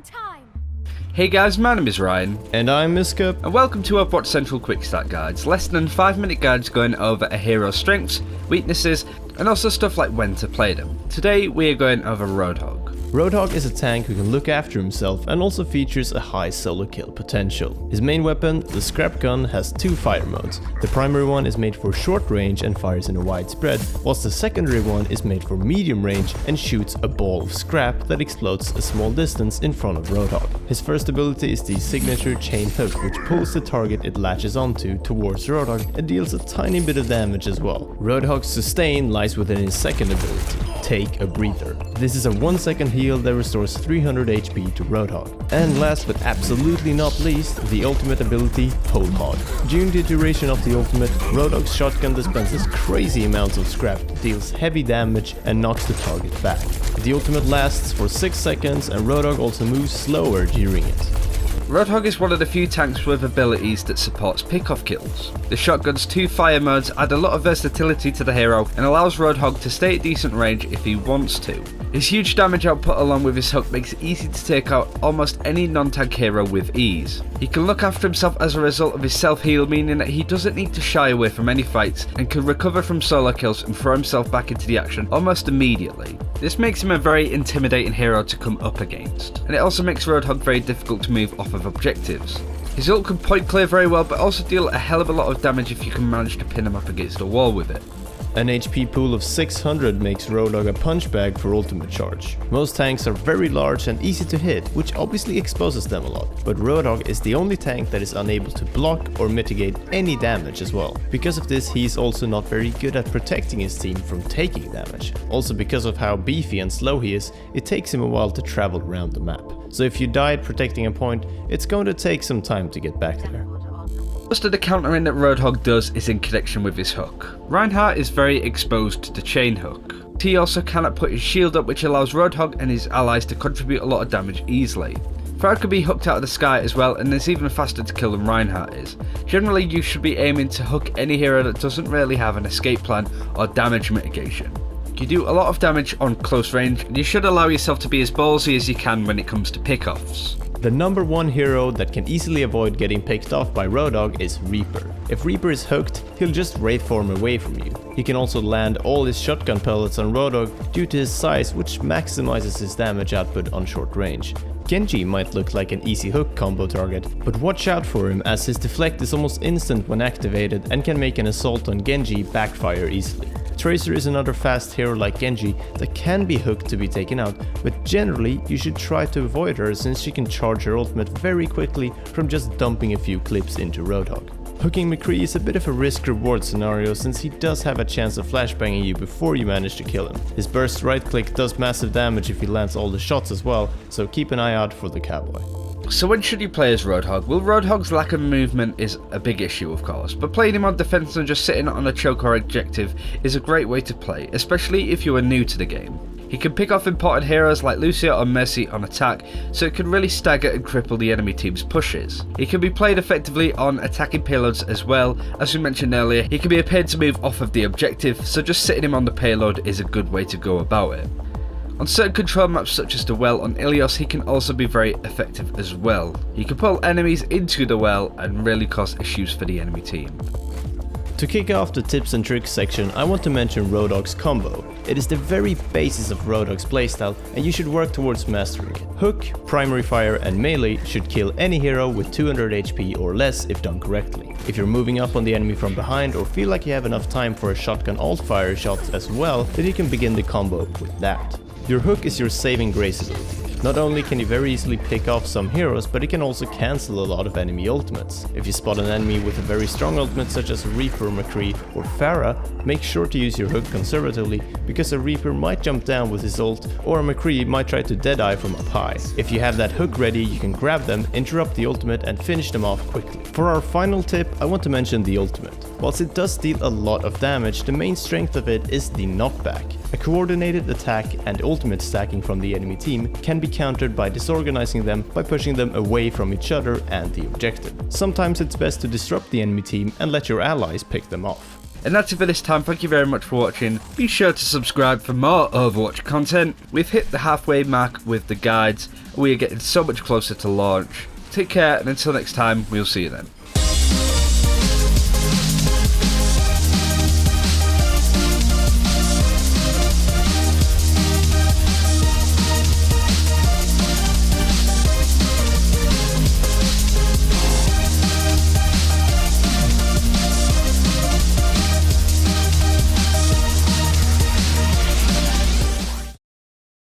time. Hey guys, my name is Ryan. And I'm Miska. And welcome to Overwatch Central Quick Start Guides, less than 5-minute guides going over a hero's strengths, weaknesses, and also stuff like when to play them. Today we are going over Roadhog. Roadhog is a tank who can look after himself and also features a high solo kill potential. His main weapon, the scrap gun, has two fire modes. The primary one is made for short range and fires in a wide spread, whilst the secondary one is made for medium range and shoots a ball of scrap that explodes a small distance in front of Roadhog. His first ability is the signature chain hook, which pulls the target it latches onto towards Roadhog and deals a tiny bit of damage as well. Roadhog's sustain lies within his second ability, take a breather. This is a 1-second heal that restores 300 HP to Roadhog. And last but absolutely not least, the ultimate ability, Hold Hog. During the duration of the ultimate, Roadhog's shotgun dispenses crazy amounts of scrap, deals heavy damage and knocks the target back. The ultimate lasts for 6 seconds and Roadhog also moves slower during it. Roadhog is one of the few tanks with abilities that supports pick-off kills. The shotgun's two fire modes add a lot of versatility to the hero and allows Roadhog to stay at decent range if he wants to. His huge damage output along with his hook makes it easy to take out almost any non-tank hero with ease. He can look after himself as a result of his self-heal, meaning that he doesn't need to shy away from any fights and can recover from solo kills and throw himself back into the action almost immediately. This makes him a very intimidating hero to come up against, and it also makes Roadhog very difficult to move off of objectives. His ult can point clear very well, but also deal a hell of a lot of damage if you can manage to pin him up against a wall with it. An HP pool of 600 makes Roadhog a punch bag for ultimate charge. Most tanks are very large and easy to hit, which obviously exposes them a lot, but Roadhog is the only tank that is unable to block or mitigate any damage as well. Because of this, he is also not very good at protecting his team from taking damage. Also because of how beefy and slow he is, it takes him a while to travel around the map. So if you died protecting a point, it's going to take some time to get back there. Most of the countering that Roadhog does is in connection with his hook. Reinhardt is very exposed to the chain hook. He also cannot put his shield up, which allows Roadhog and his allies to contribute a lot of damage easily. Farah can be hooked out of the sky as well, and is even faster to kill than Reinhardt is. Generally you should be aiming to hook any hero that doesn't really have an escape plan or damage mitigation. You do a lot of damage on close range, and you should allow yourself to be as ballsy as you can when it comes to pickoffs. The number one hero that can easily avoid getting picked off by Roadhog is Reaper. If Reaper is hooked, he'll just wraith form away from you. He can also land all his shotgun pellets on Roadhog due to his size, which maximizes his damage output on short range. Genji might look like an easy hook combo target, but watch out for him as his deflect is almost instant when activated and can make an assault on Genji backfire easily. Tracer is another fast hero like Genji that can be hooked to be taken out, but generally you should try to avoid her since she can charge her ultimate very quickly from just dumping a few clips into Roadhog. Hooking McCree is a bit of a risk-reward scenario since he does have a chance of flashbanging you before you manage to kill him. His burst right click does massive damage if he lands all the shots as well, so keep an eye out for the cowboy. So when should you play as Roadhog? Well, Roadhog's lack of movement is a big issue of course, but playing him on defense and just sitting on a choke or objective is a great way to play, especially if you are new to the game. He can pick off important heroes like Lucia or Mercy on attack, so it can really stagger and cripple the enemy team's pushes. He can be played effectively on attacking payloads as well. As we mentioned earlier, he can be a pain to move off of the objective, so just sitting him on the payload is a good way to go about it. On certain control maps such as the well on Ilios, he can also be very effective as well. He can pull enemies into the well and really cause issues for the enemy team. To kick off the tips and tricks section, I want to mention Roadhog's combo. It is the very basis of Roadhog's playstyle and you should work towards mastering it. Hook, primary fire and melee should kill any hero with 200 HP or less if done correctly. If you're moving up on the enemy from behind or feel like you have enough time for a shotgun alt fire shot as well, then you can begin the combo with that. Your hook is your saving grace ability. Not only can you very easily pick off some heroes, but it can also cancel a lot of enemy ultimates. If you spot an enemy with a very strong ultimate such as a Reaper, McCree or Farah, make sure to use your hook conservatively because a Reaper might jump down with his ult or a McCree might try to deadeye from up high. If you have that hook ready, you can grab them, interrupt the ultimate and finish them off quickly. For our final tip, I want to mention the ultimate. Whilst it does deal a lot of damage, the main strength of it is the knockback. A coordinated attack and ultimate stacking from the enemy team can be countered by disorganizing them by pushing them away from each other and the objective. Sometimes it's best to disrupt the enemy team and let your allies pick them off. And that's it for this time. Thank you very much for watching. Be sure to subscribe for more Overwatch content. We've hit the halfway mark with the guides. We are getting so much closer to launch. Take care, and until next time, we'll see you then.